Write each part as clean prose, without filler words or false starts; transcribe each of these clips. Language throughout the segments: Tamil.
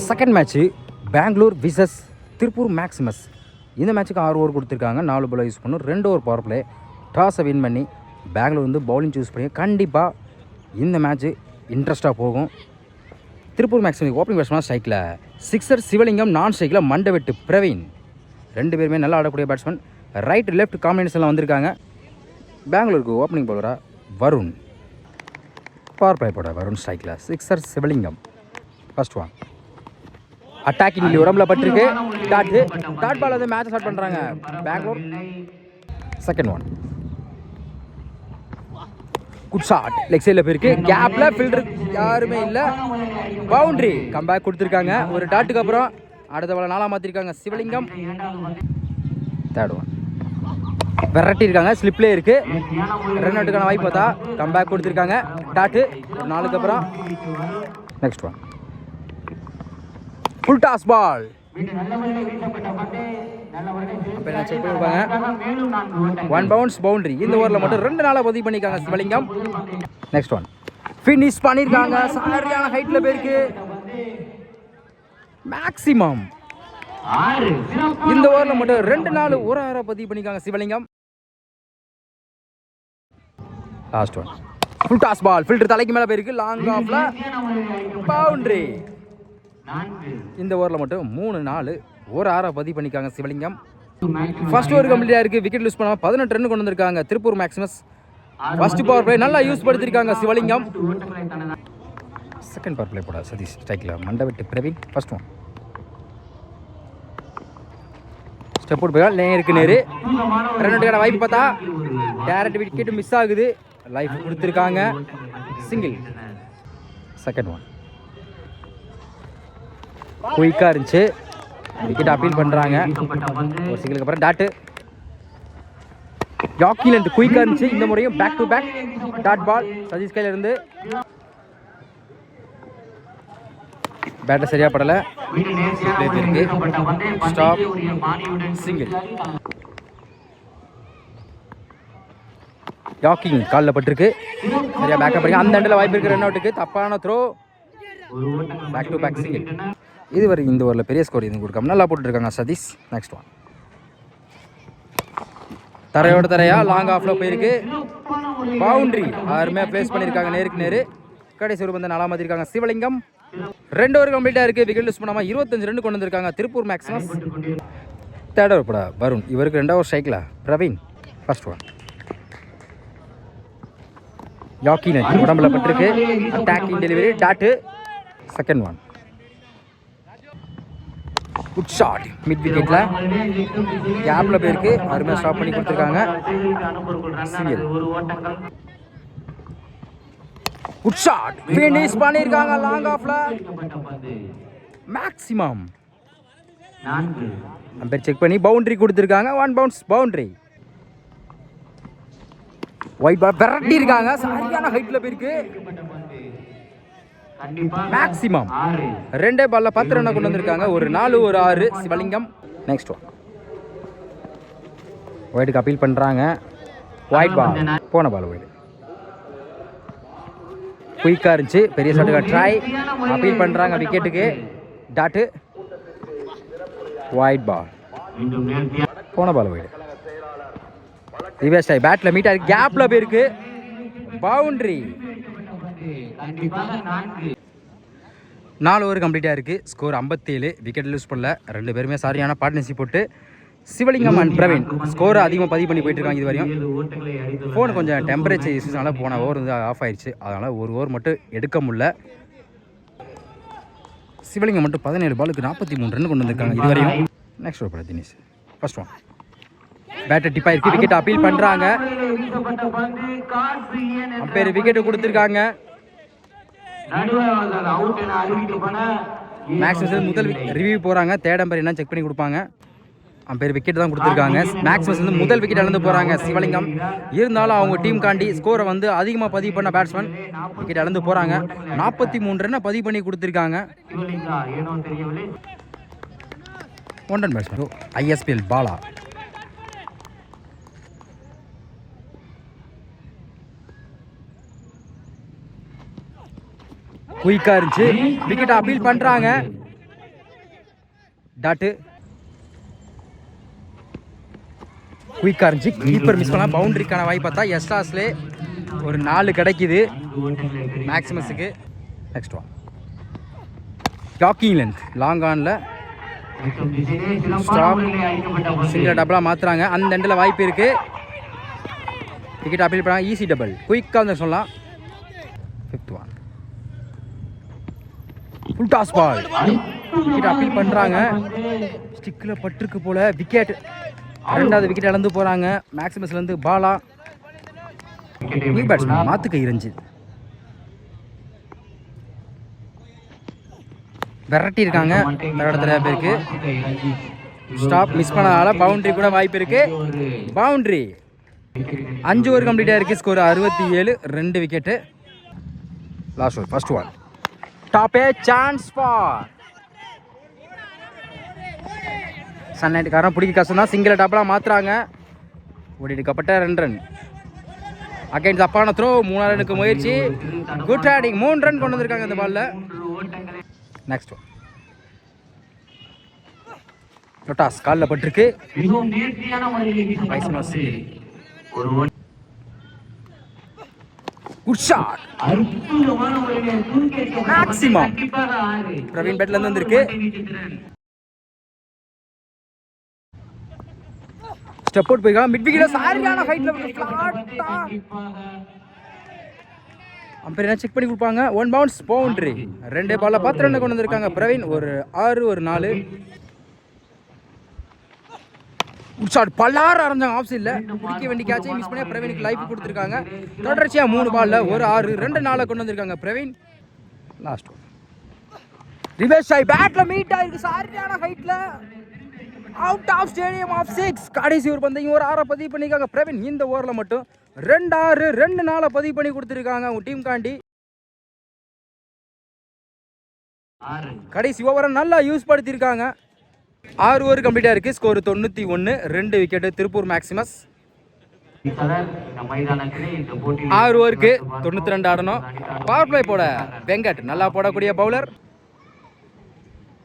Second match Bengaluru versus Tiruppur Maximus. இந்த மேட்ச்சுக்கு 6 ஓவர் கொடுத்துருக்காங்க. 4 பால் யூஸ் பண்ணும், 2 ஓவர் பவர் பிளே. டாஸை வின் பண்ணி பெங்களூர் வந்து பவுலிங் சூஸ் பண்ணி கண்டிப்பாக இந்த மேட்ச்சு இன்ட்ரெஸ்ட்டாக போகும். திருப்பூர் மேக்ஸிமஸ் ஓப்பனிங் பேட்ஸ்மேன் ஸ்ட்ரைக்கில் சிக்ஸர் சிவலிங்கம், நான் ஸ்ட்ரைக்கில் மண்டவெட்டு பிரவீன். 2 பேருமே நல்லா ஆடக்கூடிய பேட்ஸ்மேன். ரைட் லெஃப்ட் காம்பினேஷனில் வந்திருக்காங்க. பெங்களூருக்கு ஓப்பனிங் பவுலராக வருண், பவர் பிளே போட வருண் ஸ்ட்ரைக்கில் sixer Sivalingam. First one attacking உடம்புல பட்டிருக்கு. டாட் பால் வந்து மேட்ச் ஸ்டார்ட் பண்ணுறாங்க Bengaluru. Second one good shot, leg சைடில் போயிருக்கு. கேப்பில் ஃபில்டர் யாருமே இல்லை, பவுண்ட்ரி. கம்பேக் கொடுத்துருக்காங்க. ஒரு டாட்டுக்கு அப்புறம் அடுத்த பால் 4 மாற்றிருக்காங்க சிவலிங்கம். தேர்ட் ஒன் விரட்டி இருக்காங்க, ஸ்லிப்லேயே இருக்கு. ரன் அவுட்டுக்கான வாய்ப்பு பார்த்தா கம்பேக் கொடுத்துருக்காங்க. டாட்டு ஒரு 4க்கு அப்புறம். Next one full toss ball. Check பண்ணிருப்பாங்க. 1 பவுன்ஸ் பவுண்டரி. இந்த ஓவரில் மட்டும் 2 நாளாக பதிவு பண்ணியிருக்காங்க சிவலிங்கம். நெக்ஸ்ட் ஒன் ஃபினிஷ் பண்ணியிருக்காங்க. சரியான ஹைட்டில் போயிருக்கு. மேக்ஸிமம் இந்த ஓவரில் மட்டும் 2 நாள் ஒரு ஆறாக பதிவு பண்ணியிருக்காங்க Sivalingam. Last one full toss ball. Fielder தலைக்கு மேலே போயிருக்கு. லாங் ஆஃப்ல பவுண்டரி. இந்த ஓவரில் மட்டும் 3 நாள் ஒரு ஆறாக பதிவு பண்ணியிருக்காங்க சிவலிங்கம். ஃபர்ஸ்ட் ஓவர் கம்ப்ளீட்டாக இருக்குது. விக்கெட் லூஸ் பண்ணாமல் 18 ரன் கொண்டு வந்திருக்காங்க Tiruppur Maximus. First power play நல்லா யூஸ் படுத்திருக்காங்க சிவலிங்கம். செகண்ட் பவர் பிளே போட சதீஷ் ஸ்ட்ரைக்கில் மண்டவெட்டு Praveen. First one step out போய் நேருக்கு நேரு. ரன் அவுட்டுக்கான வாய்ப்பு பார்த்தா டேரக்ட் விக்கெட் மிஸ் ஆகுது. லைஃப் கொடுத்துருக்காங்க, சிங்கிள். செகண்ட் ஒன் குயிக்காக இருந்துச்சு, விக்கெட் அப்பீல் பண்ணுறாங்க. ஒரு சிங்கிளுக்கு அப்புறம் டாட்டு. யாக்கில் இருந்து குயிக்காக இருந்துச்சு. இந்த முறையும் back to back dot ball. Satish கையில் இருந்து பேட்டர் சரியாக படலை. Stop, single. யாக்கிங் காலில் பட்டிருக்கு. சரியா பேக்கப் பண்ணி அந்த எண்டில் வாய்ப்பு இருக்கு ரன் அவுட்டுக்கு. தப்பான throw, back to back single. இதுவரை இந்த ஓவரில் பெரிய ஸ்கோர் இது கொடுக்காம நல்லா போட்டுருக்காங்க சதீஷ். நெக்ஸ்ட் ஒன் தரையோட தரையா லாங் ஆஃப்ல போயிருக்கு. பவுண்டரி யாருமே பிளேஸ் பண்ணியிருக்காங்க நேருக்கு நேரு. கடைசி ஒரு வந்து 4 மாற்றிருக்காங்க சிவலிங்கம். 2 ஓவர் கம்ப்ளீட்டாக இருக்குது. விக்கெட் லூஸ் பண்ணாமல் 25 ரன் கொண்டு வந்திருக்காங்க திருப்பூர் மேக்ஸிமஸ். தேர்ட் ஓவர் போட வருண். இவருக்கு 2வது ஓவர் ஸ்ட்ரைக்கில் பிரவீன். ஃபர்ஸ்ட் ஒன் யாக்கி நெட் உடம்புல பட்டிருக்கு. Attacking delivery dot. Second one good shot mid விக்கெட்ல கேப்ல போயிருக்கு. அருமையாக ஸ்டாப் பண்ணி கொடுத்துருக்காங்க. சிங்கிள். குட் ஷாட் ஃபினிஷ் பண்ணியிருக்காங்க லாங் ஆஃப்ல. மேக்ஸிமம் அம்பேர் செக் பண்ணி பவுண்டரி கொடுத்துருக்காங்க. 1 பவுன்ஸ் பவுண்டரி. ஒயிட் பால் விரட்டி இருக்காங்க. சரியான ஹைட்ல போயிருக்கு. மேக்ஸிமம் 2 பால்ல 10 ரன் கொண்டு வந்திருக்காங்க. ஒரு 4 ஒரு 6 சிவலிங்கம். நெக்ஸ்ட் ஒன் ஒயிட்டுக்கு அப்பீல் பண்றாங்க. ஒயிட் பால் போன பால் ஒயிட் குயிக்காக இருந்துச்சு. பெரிய ஷாட்டுக்கு ட்ரை அப்பீல் பண்ணுறாங்க விக்கெட்டுக்கு. டாட்டு. ஒயிட் பால் போன பால் ஒயிட். ரிவர்ஸ் ஆகி பேட்டில் மீட் ஆகி கேப்பில் போயிருக்கு. பவுண்டரி. 4 ஓவர் கம்ப்ளீட்டாக இருக்குது. ஸ்கோர் 57. விக்கெட் லூஸ் பண்ணல. 2 பேருமே சரியான பார்ட்னர்ஷிப் போட்டு சிவலிங்கம் அண்ட் பிரவீன் ஸ்கோரை அதிகமாக பதிவு பண்ணி போயிட்டு இருக்காங்க. இது வரையும் ஃபோன் கொஞ்சம் டெம்பரேச்சர் இஷ்யூஸ்னால போன ஓவர் வந்து ஆஃப் ஆயிடுச்சு. அதனால் ஒரு ஓவர் மட்டும் எடுக்க முடியல. சிவலிங்கம் மட்டும் 17 பாலுக்கு 43 ரன் கொண்டு வந்திருக்காங்க இது வரையும். Next over Dinesh. First one batter tip ஆயிருக்கு. விக்கெட் அப்பீல் பண்ணுறாங்க. அம்பேர் விக்கெட்டு கொடுத்துருக்காங்க. மேக்ஸிமஸ் முதல் ரிவ்யூ போகிறாங்க. தேர்ட் அம்பேர் என்ன செக் பண்ணி கொடுப்பாங்க. அம்பேர் விக்கெட் தான் கொடுத்துருக்காங்க. மேக்ஸிமஸ் வந்து முதல் விக்கெட் இழந்து போகிறாங்க சிவலிங்கம். இருந்தாலும் அவங்க டீம் காண்டி ஸ்கோரை வந்து அதிகமாக பதிவு பண்ண பேட்ஸ்மேன் விக்கெட் இழந்து போகிறாங்க. 43 ரன்னை பதிவு பண்ணி கொடுத்துருக்காங்க. One run batsman ISPL Bala. குயிக்காக இருந்துச்சு. விக்கெட் அப்பீல் பண்ணுறாங்க. டாட்டு குயிக்காக இருந்துச்சு. கீப்பர் மிஸ் பண்ணலாம். பவுண்டரிக்கான வாய்ப்பு பார்த்தா எஸ்டாஸ்லே ஒரு 4 கிடைக்குது மேக்ஸிமஸுக்கு. Next one attacking length long ஆனில் ஸ்டாப் சிங்கிள் டபுளாக மாற்றுறாங்க. அந்த எண்டில் வாய்ப்பு இருக்குது. விக்கெட் அப்பீல் பண்ணாங்க. ஈஸி டபுள் குயிக்காக வந்து சொல்லலாம். 5th one full toss ball. Wicket appeal பண்ணுறாங்க. ஸ்டிக்கில் பட்டிருக்கு போல். விக்கெட் 2வது விக்கெட் இழந்து போகிறாங்க. மேக்ஸிமஸ்லேருந்து பாலா நியூ பேட்ஸ்மேன் மாற்றுக்க இருந்துச்சு. விரட்டி இருக்காங்க இடத்துல பேருக்கு. ஸ்டாப் மிஸ் பண்ணதால பவுண்டரி கூட வாய்ப்பு இருக்கு. பவுண்டரி 5 ஓவர் கம்ப்ளீட் ஆயிருக்கு. Score 67. 2 wicket. Last over first one top a chance for சன்லைட்டுக்காரன். பிடிக்க கஷ்டம் தான். சிங்கிள் டாப்லாம் மாற்றுறாங்க. ஓடிடுக்கப்பட்ட 2 ரன். அகைன்ஸ்ட் அப்பான த்ரோ. 3 ரனுக்கு முயற்சி. Good heading. 3 ரன் கொண்டு வந்திருக்காங்க இந்த பால்ல. நெக்ஸ்ட் ஒன் லொட்டாஸ் காலில் பட்டிருக்கு. Good shot. மேக்ஸிமம் பிரவீன் பேட்ல இருந்து வந்திருக்கு. ஸ்டெப் அவுட் போயிருக்காங்க. மிட் விக்கெட் சரியான ஹைட்ல அம்பையர் என்ன செக் பண்ணி கொடுப்பாங்க. 1 பவுன்ஸ் பவுண்டரி. 2 பால்ல 10 ரன் கொண்டு வந்திருக்காங்க பிரவீன். ஒரு 6 ஒரு 4. Good shot. பல்லாறு அரைஞ்சாங்க ஆஃப் சைட்ல. பிடிக்க வேண்டிய கேட்சை மிஸ் பண்ணி பிரவீனுக்கு லைஃப் கொடுத்துருக்காங்க. தொடர்ச்சியா 3 பால்ல ஒரு 6 2 4 கொண்டு வந்திருக்காங்க பிரவீன். லாஸ்ட் ரிவர்ஸ் ஆகி பேட்ல மீட் ஆயிருக்கு சரியான ஹைட்ல. Out of stadium of 6. கடைசி ஒரு பந்தையும் ஒரு 6 பதிவு பண்ணிருக்காங்க பிரவீன். இந்த ஓவரில் மட்டும் 2 6 2 4 பதிவு பண்ணி கொடுத்துருக்காங்க உங்க டீம் காண்டி. கடைசி ஓவரை நல்லா யூஸ் படுத்திருக்காங்க. 6 ஓவர் கம்ப்ளீட்டாக இருக்குது. ஸ்கோர் 91. 2 wicket Tiruppur Maximus. 6 ஓவருக்கு 92 ஆடணும். பவர் பிளே போட வெங்கட் நல்லா போடக்கூடிய பவுலர்.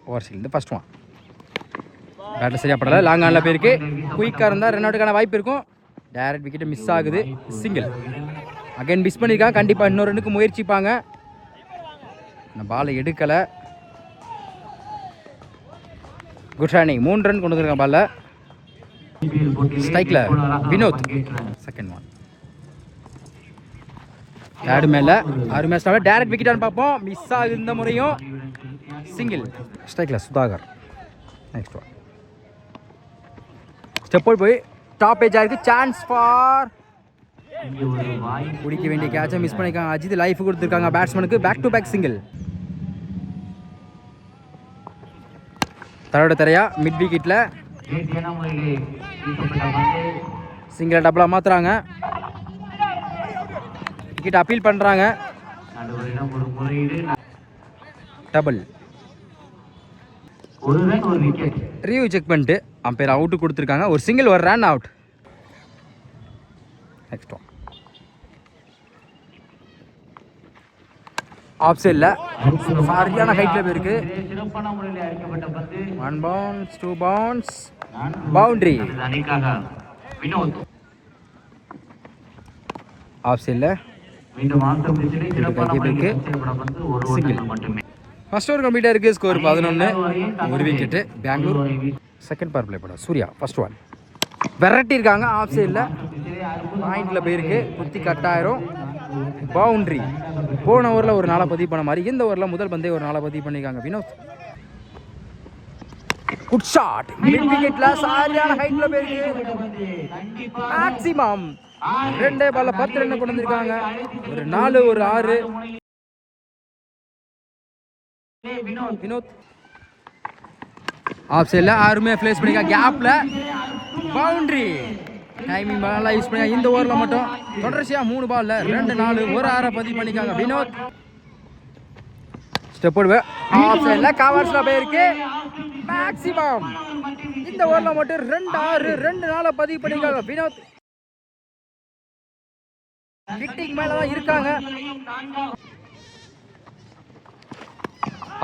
ஓவர்ஸ்லேருந்து ஃபர்ஸ்ட் ஒன் பேட்டில் சரியாக படலை. லாங் ஆனில் போயிருக்கு. குயிக்காக இருந்தால் 2 அவுட்டுக்கான வாய்ப்பு இருக்கும். டைரக்ட் விக்கெட்டு மிஸ் ஆகுது. சிங்கிள் அகைன் மிஸ் பண்ணியிருக்காங்க. கண்டிப்பாக இன்னொரு ரன்னுக்கு முயற்சிப்பாங்க. இந்த பாலை எடுக்கலை. Good running. 3 ரன் கொண்டு வந்துருக்காங்க பாலில். ஸ்ட்ரைக்கில் வினோத். செகண்ட் ஒன் ஆடு மேலே 6 மேட்ச் டைரக்ட் விக்கெட்டான்னு பார்ப்போம். மிஸ் ஆகுது இந்த முறையும். சிங்கிள் ஸ்ட்ரைக்கில் சுதாகர். நெக்ஸ்ட் ஒன் ஸ்டெப் போய் டாப் ஏஜ் ஆயிருக்கு. சான்ஸ் ஃபார் பிடிக்க வேண்டிய கேட்சை மிஸ் பண்ணிருக்காங்க. அஜித் லைஃப் கொடுத்துருக்காங்க பேட்ஸ்மேனுக்கு. Back to back single. தரோட தரையா மிட் விக்கெட்டில் சிங்கிள் டபுளாக மாற்றுறாங்க. விக்கெட் அப்பீல் பண்ணுறாங்க. டபுள் ரிவ்யூ செக் பண்ணிட்டு அம்பையர் அவுட்டு கொடுத்துருக்காங்க. ஒரு சிங்கிள் ஒரு run out. Next one off சைடில் சரியான ஹைட்டில் போயிருக்கு. 1 பவுன்ஸ் 2 பவுன்ஸ் பவுண்டரி. ஆஃப் சைடில் போயிருக்கு. சிங்கிள். ஃபர்ஸ்ட் ஓவர் கம்ப்ளீட்டாக இருக்குது. Score 11. 1 wicket. Bengaluru. Second power play போட சூர்யா. ஃபர்ஸ்ட் ஒன் விரட்டி இருக்காங்க. ஆஃப் சைடில் பாயிண்டில் போயிருக்கு. குத்தி கட்டாயிரும். பவுண்ட்ரி. போன ஓவரில் ஒரு 4 பதிவு பண்ண மாதிரி இந்த ஓவரில் முதல் பந்தே ஒரு 4 பதிவு பண்ணியிருக்காங்க வினோத். Good shot. மிட் விக்கெட்ல சரியான ஹைட்ல போயிருக்கு. மேக்ஸிமம் 2 பால்ல 10 ரன் கொண்டு வந்திருக்காங்க. ஒரு 4 ஒரு 6. வினோத் ஆஃப் சைடில் யாருமே ஃபிளேஸ் பண்ணிருக்காங்க. கேப்ல பவுண்டரி. டைமிங் நல்லா யூஸ் பண்ணி இந்த ஓவரில் மட்டும் தொடர்ச்சியாக 3 பால்ல 2 4 ஒரு 6 பதிவு பண்ணிக்காங்க வினோத். ஸ்டெப் போடுவேன். ஆஃப் சைடில் கவர்ஸில் போயிருக்கு. மேக்ஸிமம் இந்த ஓவரில் மட்டும் 2 6 2 4 பதிவு பண்ணிக்காங்க வினோத். ஹிட்டிங் மேலே தான் இருக்காங்க.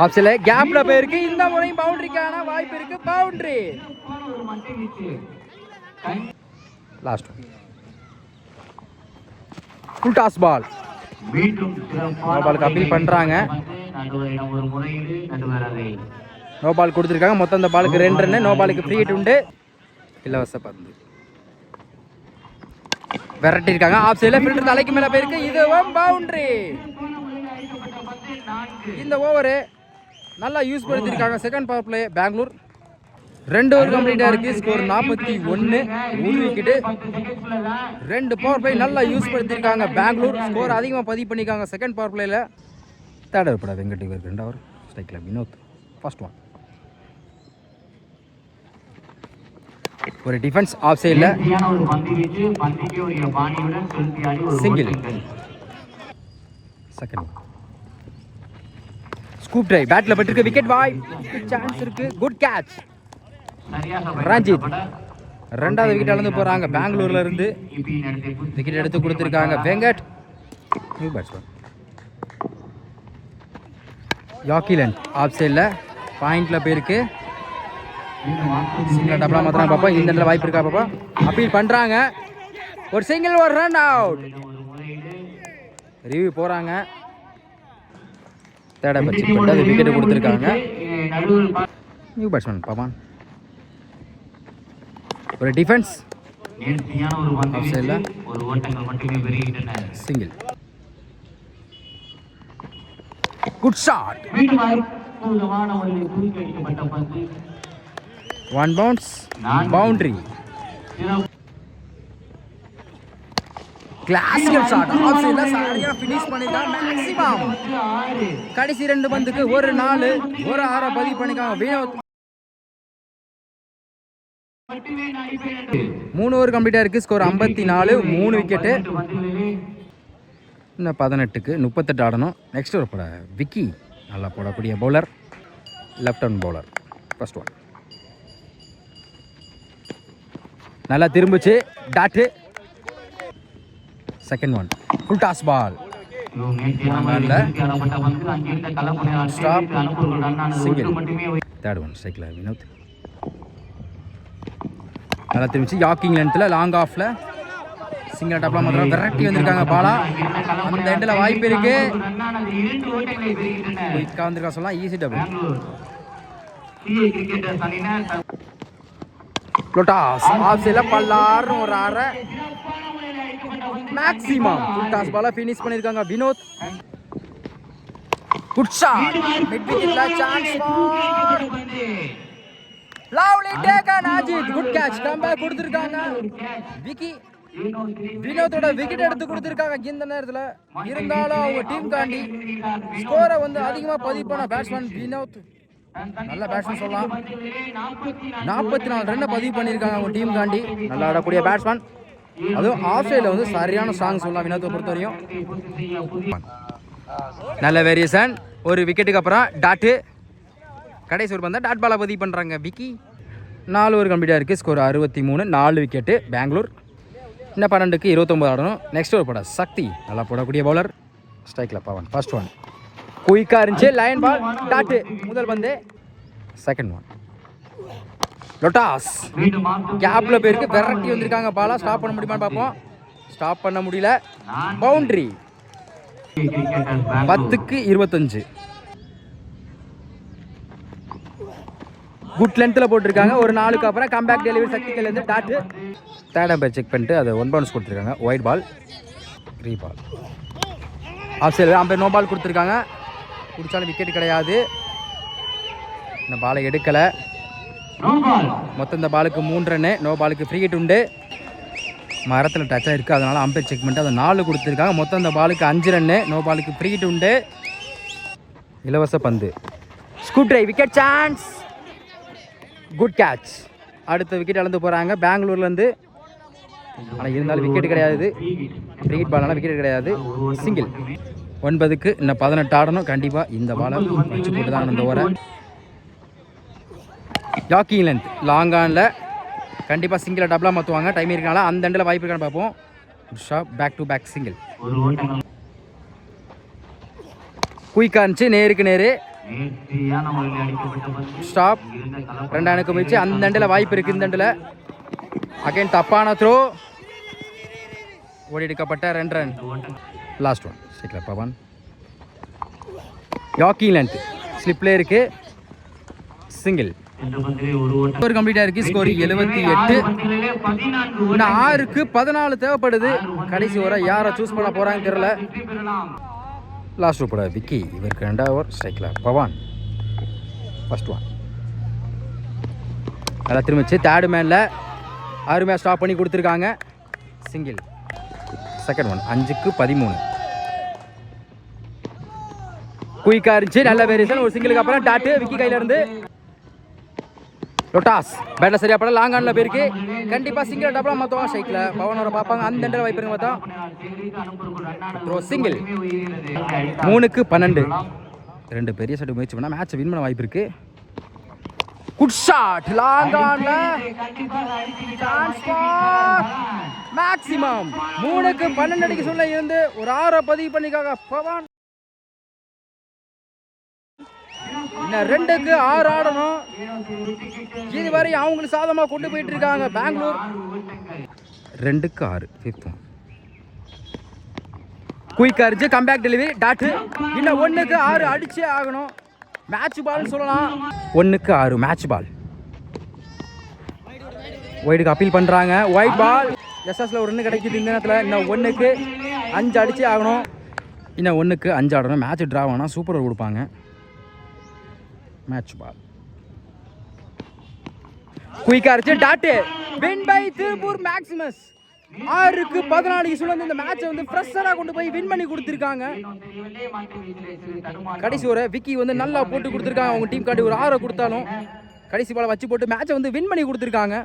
ஆப்ஷன்ல கேப்ல போயிருக்கு. இந்த முறையும் பவுண்டரிக்கான வாய்ப்பு இருக்கு. Boundary. Last full toss ball. No பாலுக்கு அப்பீல் பண்றாங்க. நோ பால் கொடுத்துருக்காங்க. மொத்தம் இந்த பாலுக்கு 2 ரன். நோ பாலுக்கு ஃப்ரீ ஹிட் உண்டு. இலவச பந்து விரட்டி இருக்காங்க. ஆஃப் சைடில் ஃபில்டர் தலைக்கு மேலே போயிருக்கு. இதுவும் பவுண்டரி. இந்த ஓவரு நல்லா யூஸ் படுத்திருக்காங்க. Second power play Bangalore. 2 over கம்ப்ளீட்டாக இருக்குது. ஸ்கோர் 41. 1 விக்கெட்டு. 2 பவர் பிளே நல்லா யூஸ் படுத்திருக்காங்க பெங்களூர். ஸ்கோர் அதிகமாக பதிவு பண்ணியிருக்காங்க செகண்ட் பவர் பிளேயில். தேர்ட் ஓவர் பட வெங்கட் இவர் 2 ஓவர் ஸ்ட்ரைக்கில் வினோத் ஃபர்ஸ்ட் ஒன். ஒரு டிஃபென்ஸ் ஆஃப் சைடில் சிங்கிள். செகண்ட் ஸ்கூப் ட்ரை பேட்டில் பட்டிருக்கு. விக்கெட் வாய் சான்ஸ் இருக்கு. Good catch Ranjith. 2வது விக்கெட் அளந்து போறாங்க. பெங்களூர்ல இருந்து விக்கெட் எடுத்து கொடுத்திருக்காங்க வெங்கட். நியூ பேட்ஸ்மேன் யாக்கிலன் ஆஃப் சைடில் பாயிண்ட்ல போயிருக்கு. சிங்கிள் டபுளா மாத்திரம் பாப்பா. இந்த இடத்துல வாய்ப்பு இருக்கா பாப்பா. அப்பீல் பண்றாங்க. ஒரு சிங்கிள், ஒரு ரன் அவுட். ரிவ்யூ போறாங்க. தேர்ட் பட்சி அது விக்கெட் கொடுத்துருக்காங்க. New batsman Pavan. ஒரு defence single. Good shot. 1 bounce boundary. Classical shot off சைடுல சரியா ஃபினிஷ் பண்ணிட்டான் மேக்ஸிமம். கடைசி 2 பந்துக்கு ஒரு 4 ஒரு 6 பதிவு பண்ணிருக்காங்க வினோத். 3 ஓவர் கம்ப்ளீட்டா இருக்கு. ஸ்கோர் 54. 3 விக்கெட்டு. இன்னும் 18க்கு 38 ஆடணும். நெக்ஸ்ட் ஓவர் போட விக்கி நல்லா போடக்கூடிய bowler. Left hand bowler first one. நல்லா திரும்பிச்சு dot. Second one full toss ball. Stop single. Third one ஸ்ட்ரைக்கில் வினோத். நல்லா திரும்பிச்சு யாக்கிங் லென்த்தில் லாங் ஆஃப்ல சிங்கிள் டாப்ல மாத்திரம் விரட்டி வந்திருக்காங்க பாலா. அந்த எண்டில் வாய்ப்பு இருக்கு. குயிக்காக வந்திருக்கா சொல்லலாம். Easy double. லோட்டாஸ் ஆஃப் சைடில் பல்லாறு ஒரு 6 மேக்ஸிமம். டாஸ் பால ஃபினிஷ் பண்ணிருக்காங்க வினோத். Good shot. மிட் விக்கெட்ல chance for lovely taken Ajith. Good catch. Comeback கொடுத்திருக்காங்க விக்கி. வினோத்தோட விக்கெட் எடுத்து கொடுத்திருக்காங்க இந்த நேரத்தில். இருந்தாலும் அவங்க டீம் காண்டி ஸ்கோரை அதிகமாக பதிவு பண்ண பேட்ஸ்மேன் வினோத். நல்ல பேட்ஸ்மேன் சொல்லலாம். 44 ரன்னை பதிவு பண்ணியிருக்காங்க அவங்க டீம் காண்டி. நல்லா ஆடக்கூடிய பேட்ஸ்மேன். அதுவும் ஆஃப் சைடில் சரியான ஸ்ட்ராங் சொல்லலாம் வினோத்தை பொறுத்த வரையும். நல்ல வேரியேஷன். ஒரு விக்கெட்டுக்கு அப்புறம் டாட்டு. கடைசி ஒரு பந்தா டாட் பாலை பதிவு பண்ணுறாங்க விக்கி. 4 ஓவர் கம்ப்ளீட்டாக இருக்குது. ஸ்கோர் 63. 4 விக்கெட்டு பெங்களூர். இன்னும் 12க்கு 29 ஆடணும். நெக்ஸ்ட் ஓவர் போட சக்தி நல்லா போடக்கூடிய பவுலர். ஸ்ட்ரைக்கில் பவன் ஃபர்ஸ்ட் ஒன். குயிக்காக இருந்துச்சு. லைன் பால் டாட்டு. முதல் பந்து. செகண்ட் ஒன் லொட்டாஸ் கேப்ல போயிருக்கு. விரட்டி வந்திருக்காங்க பாலா. ஸ்டாப் பண்ண முடியுமான்னு பார்ப்போம். ஸ்டாப் பண்ண முடியல. பவுண்டரி. 10க்கு 25. குட் லென்த்தில் போட்டிருக்காங்க. ஒரு 4க்கு அப்புறம் கம்பேக் டெலிவரி சக்திலேருந்து டாட்டு. தேர்ட் அம்பையர் செக் பண்ணிட்டு அதை 1 பவுன்ஸ் கொடுத்துருக்காங்க. Wide ball. ரீ ball. Off side umpire no ball கொடுத்துருக்காங்க. குடிச்சாலும் விக்கெட் கிடையாது. இந்த பாலை எடுக்கலை. மொத்தம் இந்த பாலுக்கு 3 ரன்னு. நோ பாலுக்கு ஃப்ரீ ஹிட் உண்டு. மரத்தில் டச் ஆகிருக்கு. அதனால் அம்பையர் செக் பண்ணிட்டு அதை 4 கொடுத்துருக்காங்க. மொத்தம் இந்த பாலுக்கு 5 ரன்னு. நோ பாலுக்கு ஃப்ரீ ஹிட் உண்டு. இலவச பந்து. Scoop try wicket chance. Good catch. அடுத்த விக்கெட் அளந்து போகிறாங்க பெங்களூர்லேருந்து. ஆனால் இருந்தாலும் விக்கெட் கிடையாது. ஃப்ரீ ஹிட் பால்னால விக்கெட் கிடையாது. சிங்கிள். 9க்கு இன்னும் 18 ஆடணும். கண்டிப்பாக இந்த பாலை வச்சு போட்டு தான் இந்த ஓவரை. யாக்கிங் லென்த் லாங் ஆனில் கண்டிப்பாக சிங்கிளை டபுளாக மாற்றுவாங்க. டைம் இருக்கனால அந்த எண்டில் வாய்ப்பு இருக்கான்னு பார்ப்போம். Sharp back to back single. குயிக்காக இருந்துச்சு. நேருக்கு நேரு ஸ்டாப். 2 அணுக்கு முயற்சி. அந்த அண்டில் வாய்ப்பு இருக்குது. இந்த அண்டில் அகைன் தப்பான த்ரோ. ஓடி எடுக்கப்பட்ட 2 ரன். லாஸ்ட் ஒன் ஸ்ட்ரைக்கில் பவன். யாக்கிங் லென்த் ஸ்லிப்ல இருக்கு. சிங்கிள். ஒரு கம்ப்ளீட்டாக இருக்குது. ஸ்கோர் 78. இன்னும் 6க்கு 14 தேவைப்படுது. கடைசி ஓவரை யாரை சூஸ் பண்ண போகிறாங்கன்னு தெரியல. Last over Vicky. இவருக்கு 2வது ஓவர். ஸ்ட்ரைக்கில் பவான். ஃபர்ஸ்ட் ஒன் நல்லா திரும்பிச்சு. 3rd மேனில் அருமையாக ஸ்டாப் பண்ணி கொடுத்துருக்காங்க. சிங்கிள். செகண்ட் ஒன் 5க்கு 13. குயிக்காக இருந்துச்சு. நல்ல வேரியேஷன். ஒரு சிங்கிளுக்கு அப்புறம் டாட்டு விக்கி கையில் இருந்து. லொட்டாஸ் பேட்டில் சரியா படம். லாங் ஆனில் போயிருக்கு. கண்டிப்பாக சிங்கிள் டபுளாக மாற்றுவாங்க. ஸ்ட்ரைக்கில் பவனோட பார்ப்பாங்க. அந்த எண்டில் வாய்ப்பு பார்த்தா த்ரோ. சிங்கிள். 3க்கு 12. 2 பெரிய ஷாட் முயற்சி பண்ணால் மேட்சை வின் பண்ண வாய்ப்பு இருக்குது. Good shot. லாங் ஆனில் மேக்ஸிமம் 3க்கு 12 அடிக்க சொல்ல இருந்து ஒரு 6 பதிவு பண்ணிக்காக பவான். இன்னும் 2க்கு 6 ஆடணும். இதுவரை அவங்களுக்கு சாதமாக கொண்டு போயிட்டு இருக்காங்க பெங்களூர். 2க்கு 6. 5th ஒன் குயிக்காக இருந்துச்சு. Comeback delivery dot. இன்னும் 1க்கு 6 அடிச்சே ஆகணும். மேட்ச் பால்னு சொல்லலாம். 1க்கு 6 மேட்ச் பால். ஒயிடுக்கு அப்பீல் பண்ணுறாங்க. White ball. எஸ்எஸ்ல ஒரு 1 கிடைக்குது இந்த நேரத்தில். இன்னும் 1க்கு 5 அடிச்சே ஆகணும். இன்னும் 1க்கு 5 ஆடணும். மேட்ச் ட்ரா ஆனால் சூப்பர் ஓவர் கொடுப்பாங்க. Match ball. குயிக்காக இருந்துச்சு. Dot. Win by Tiruppur Maximus. 6க்கு 14 சுழந்து இந்த மேட்சை வந்து ஃப்ரெஷ்ஷராக கொண்டு போய் வின் பண்ணி கொடுத்துருக்காங்க. கடைசி ஒரு விக்கி வந்து நல்லா போட்டு கொடுத்துருக்காங்க. அவங்க டீம் காண்டி ஒரு 6 கொடுத்தாலும் கடைசி பாலை வச்சு போட்டு மேட்சை வந்து வின் பண்ணி கொடுத்துருக்காங்க.